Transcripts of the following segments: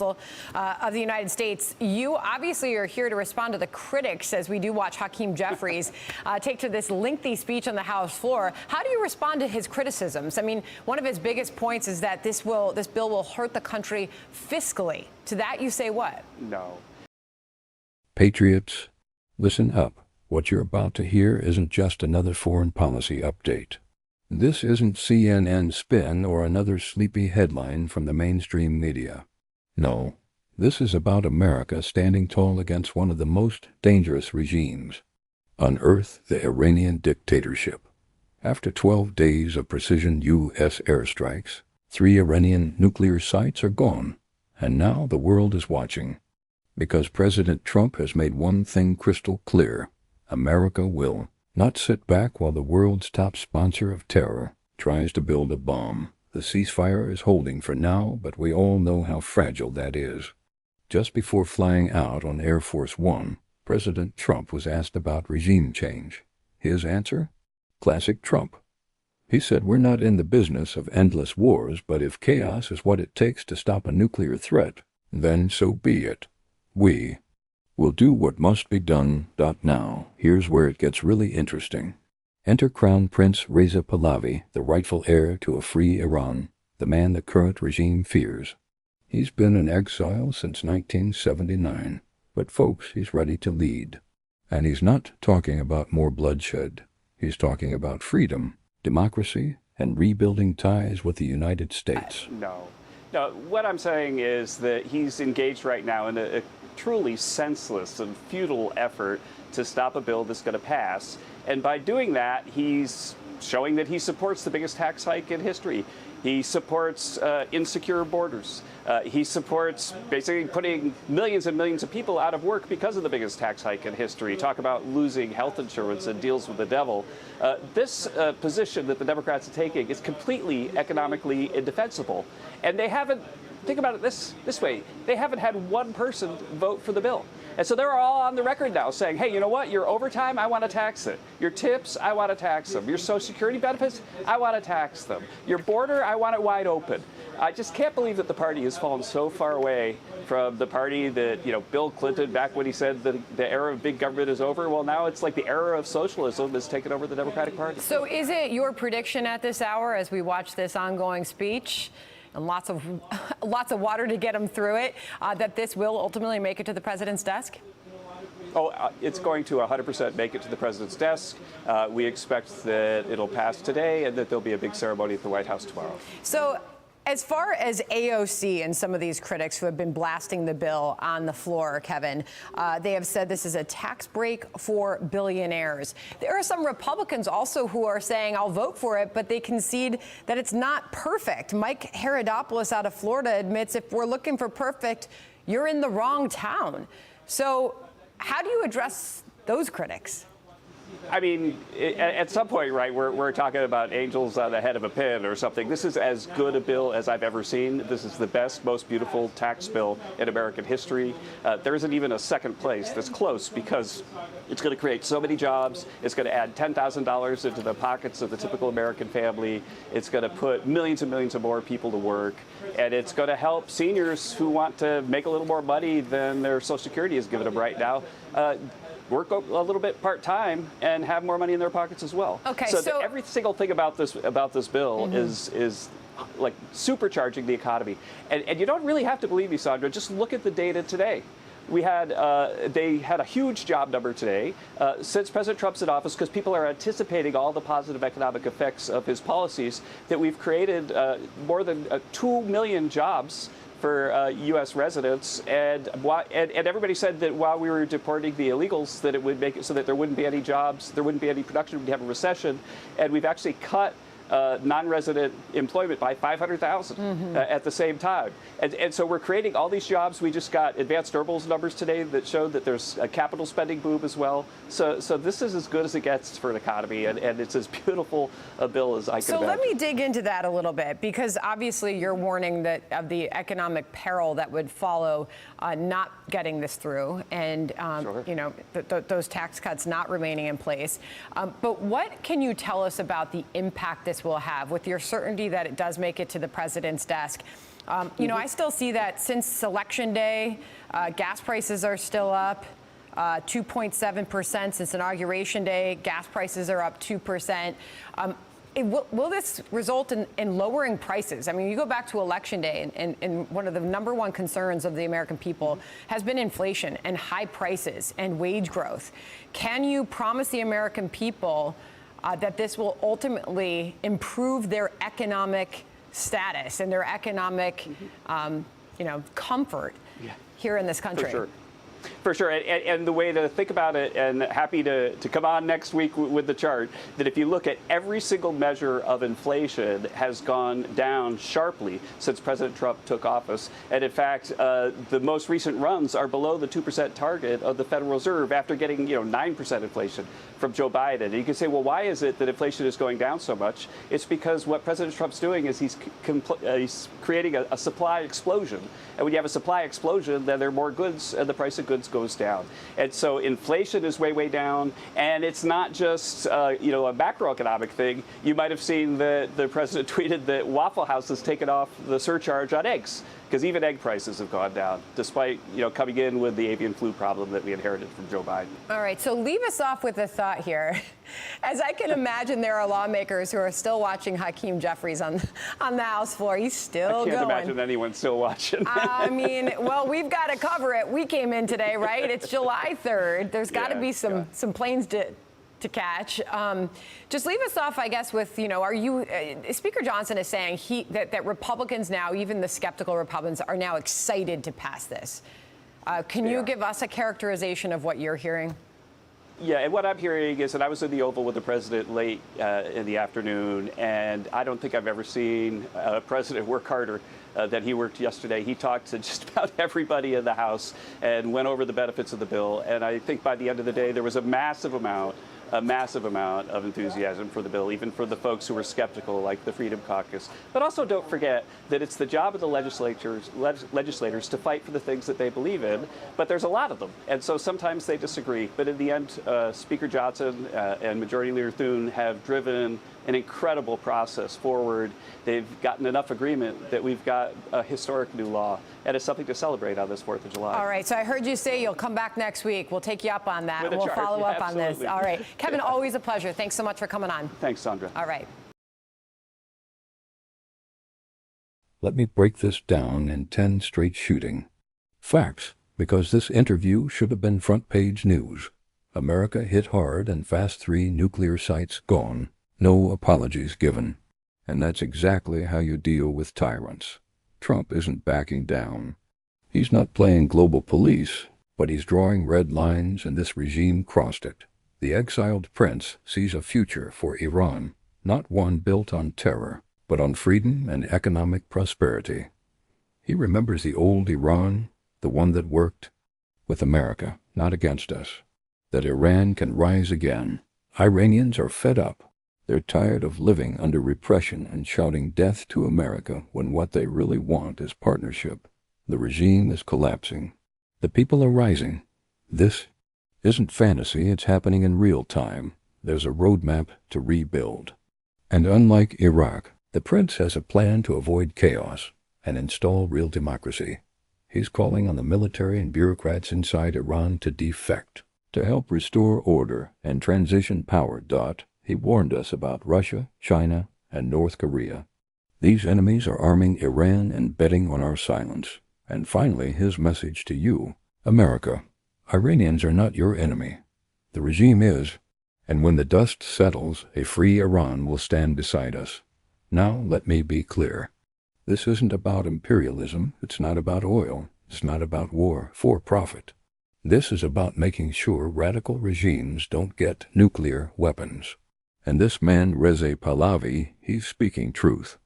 Of the United States. You obviously are here to respond to the critics as we do watch Hakeem Jeffries take to this lengthy speech on the House floor. How do you respond to his criticisms? I mean, one of his biggest points is that this bill will hurt the country fiscally. To that you say what? No. Patriots, listen up. What you're about to hear isn't just another foreign policy update. This isn't CNN spin or another sleepy headline from the mainstream media. No, this is about America standing tall against one of the most dangerous regimes. Unearth the Iranian dictatorship. After 12 days of precision U.S. airstrikes, 3 Iranian nuclear sites are gone, and now the world is watching. Because President Trump has made one thing crystal clear: America will not sit back while the world's top sponsor of terror tries to build a bomb. The ceasefire is holding for now, but we all know how fragile that is. Just before flying out on Air Force One, President Trump was asked about regime change. His answer? Classic Trump. He said, "We're not in the business of endless wars, but if chaos is what it takes to stop a nuclear threat, then so be it. We will do what must be done." Now, here's where it gets really interesting. Enter Crown Prince Reza Pahlavi, the rightful heir to a free Iran, the man the current regime fears. He's been in exile since 1979, but folks, he's ready to lead. And he's not talking about more bloodshed. He's talking about freedom, democracy, and rebuilding ties with the United States. No. What I'm saying is that he's engaged right now in a truly senseless and futile effort to stop a bill that's going to pass. And by doing that, he's showing that he supports the biggest tax hike in history. He supports insecure borders. He supports basically putting millions and millions of people out of work because of the biggest tax hike in history. Talk about losing health insurance and deals with the devil. This position that the Democrats are taking is completely economically indefensible. And they haven't, think about it this way, they haven't had one person vote for the bill. And so they're all on the record now saying, hey, you know what? Your overtime, I want to tax it. Your tips, I want to tax them. Your Social Security benefits, I want to tax them. Your border, I want it wide open. I just can't believe that the party has fallen so far away from the party that, Bill Clinton, back when he said that the era of big government is over, well, now it's like the era of socialism has taken over the Democratic Party. So is it your prediction at this hour, as we watch this ongoing speech, and lots of water to get him through it, that this will ultimately make it to the president's desk? It's going to 100% make it to the president's desk. We expect that it'll pass today and that there'll be a big ceremony at the White House tomorrow. So as far as AOC and some of these critics who have been blasting the bill on the floor, Kevin, they have said this is a tax break for billionaires. There are some Republicans also who are saying, I'll vote for it, but they concede that it's not perfect. Mike Herodopoulos out of Florida admits, if we're looking for perfect, you're in the wrong town. So how do you address those critics? I mean, at some point, right, we're talking about angels on the head of a pin or something. This is as good a bill as I've ever seen. This is the best, most beautiful tax bill in American history. There isn't even a second place that's close because it's going to create so many jobs. It's going to add $10,000 into the pockets of the typical American family. It's going to put millions and millions of more people to work. And it's going to help seniors who want to make a little more money than their Social Security is giving them right now work a little bit part-time and have more money in their pockets as well. Okay, so every single thing about this bill is like supercharging the economy. And you don't really have to believe me, Sandra. Just look at the data today. They had a huge job number today since President Trump's in office, because people are anticipating all the positive economic effects of his policies, that we've created more than 2 million jobs for U.S. residents, and everybody said that while we were deporting the illegals, that it would make it so that there wouldn't be any jobs, there wouldn't be any production, we'd have a recession, and we've actually cut non-resident employment by 500,000 at the same time. And so we're creating all these jobs. We just got advanced durables numbers today that showed that there's a capital spending boom as well. So this is as good as it gets for an economy, and it's as beautiful a bill as I can imagine. So let me dig into that a little bit, because obviously you're warning that of the economic peril that would follow not getting this through, and Sure. those tax cuts not remaining in place. But what can you tell us about the impact this will have, with your certainty that it does make it to the president's desk? You know, I still see that since Election Day, gas prices are still up 2.7%. Since Inauguration Day, gas prices are up 2%. Will this result in lowering prices? I mean, you go back to Election Day, and one of the number one concerns of the American people has been inflation and high prices and wage growth. Can you promise the American people that this will ultimately improve their economic status and their economic, comfort here in this country? For sure. And the way to think about it, and happy to come on next week with the chart, that if you look at every single measure of inflation has gone down sharply since President Trump took office. And in fact, the most recent runs are below the 2% target of the Federal Reserve after getting, 9% inflation from Joe Biden. And you can say, well, why is it that inflation is going down so much? It's because what President Trump's doing is he's creating a supply explosion. And when you have a supply explosion, then there are more goods and the price of goods goes down. And so inflation is way, way down. And it's not just, a macroeconomic thing. You might have seen that the president tweeted that Waffle House has taken off the surcharge on eggs, because even egg prices have gone down, despite, coming in with the avian flu problem that we inherited from Joe Biden. All right, so leave us off with a thought here. As I can imagine, there are lawmakers who are still watching Hakeem Jeffries on the House floor. He's still going. I can't imagine anyone still watching. I mean, well, we've got to cover it. We came in today, right? It's July 3rd. There's got to be some planes to catch. Just leave us off, I guess, with, Speaker Johnson is saying that Republicans now, even the skeptical Republicans, are now excited to pass this. Can you give us a characterization of what you're hearing? Yeah, and what I'm hearing is that I was in the Oval with the president late in the afternoon, and I don't think I've ever seen a president work harder than he worked yesterday. He talked to just about everybody in the House and went over the benefits of the bill. And I think by the end of the day, there was a massive amount of enthusiasm for the bill, even for the folks who were skeptical, like the Freedom Caucus. But also don't forget that it's the job of the legislators to fight for the things that they believe in, but there's a lot of them. And so sometimes they disagree. But in the end, Speaker Johnson and Majority Leader Thune have driven an incredible process forward. They've gotten enough agreement that we've got a historic new law, and it's something to celebrate on this 4th of July. All right, so I heard you say you'll come back next week. We'll take you up on that, and we'll follow up on this. All right. Kevin, always a pleasure. Thanks so much for coming on. Thanks, Sandra. All right. Let me break this down in 10 straight shooting facts, because this interview should have been front page news. America hit hard and fast 3 nuclear sites gone. No apologies given. And that's exactly how you deal with tyrants. Trump isn't backing down. He's not playing global police, but he's drawing red lines, and this regime crossed it. The exiled prince sees a future for Iran, not one built on terror, but on freedom and economic prosperity. He remembers the old Iran, the one that worked with America, not against us. That Iran can rise again. Iranians are fed up. They're tired of living under repression and shouting death to America when what they really want is partnership. The regime is collapsing. The people are rising. This isn't fantasy, it's happening in real time. There's a roadmap to rebuild. And unlike Iraq, the prince has a plan to avoid chaos and install real democracy. He's calling on the military and bureaucrats inside Iran to defect, to help restore order and transition power. He warned us about Russia, China, and North Korea. These enemies are arming Iran and betting on our silence. And finally, his message to you, America. Iranians are not your enemy. The regime is, and when the dust settles, a free Iran will stand beside us. Now, let me be clear. This isn't about imperialism. It's not about oil. It's not about war for profit. This is about making sure radical regimes don't get nuclear weapons. And this man, Reza Pahlavi, he's speaking truth.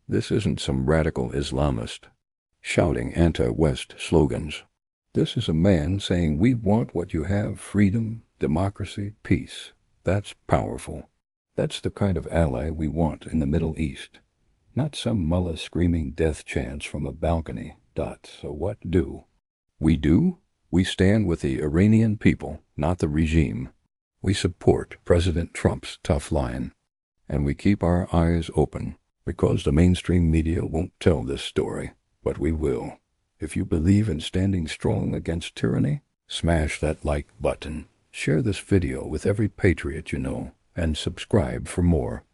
This isn't some radical Islamist shouting anti-West slogans. This is a man saying, we want what you have, freedom, democracy, peace. That's powerful. That's the kind of ally we want in the Middle East. Not some mullah screaming death chants from a balcony. So what do? We do? We stand with the Iranian people, not the regime. We support President Trump's tough line. And we keep our eyes open, because the mainstream media won't tell this story. but we will. If you believe in standing strong against tyranny, smash that like button, share this video with every patriot you know, and subscribe for more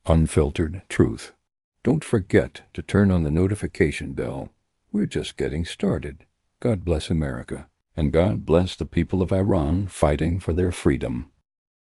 unfiltered truth. Don't forget to turn on the notification bell. We're just getting started. God bless America, and God bless the people of Iran fighting for their freedom.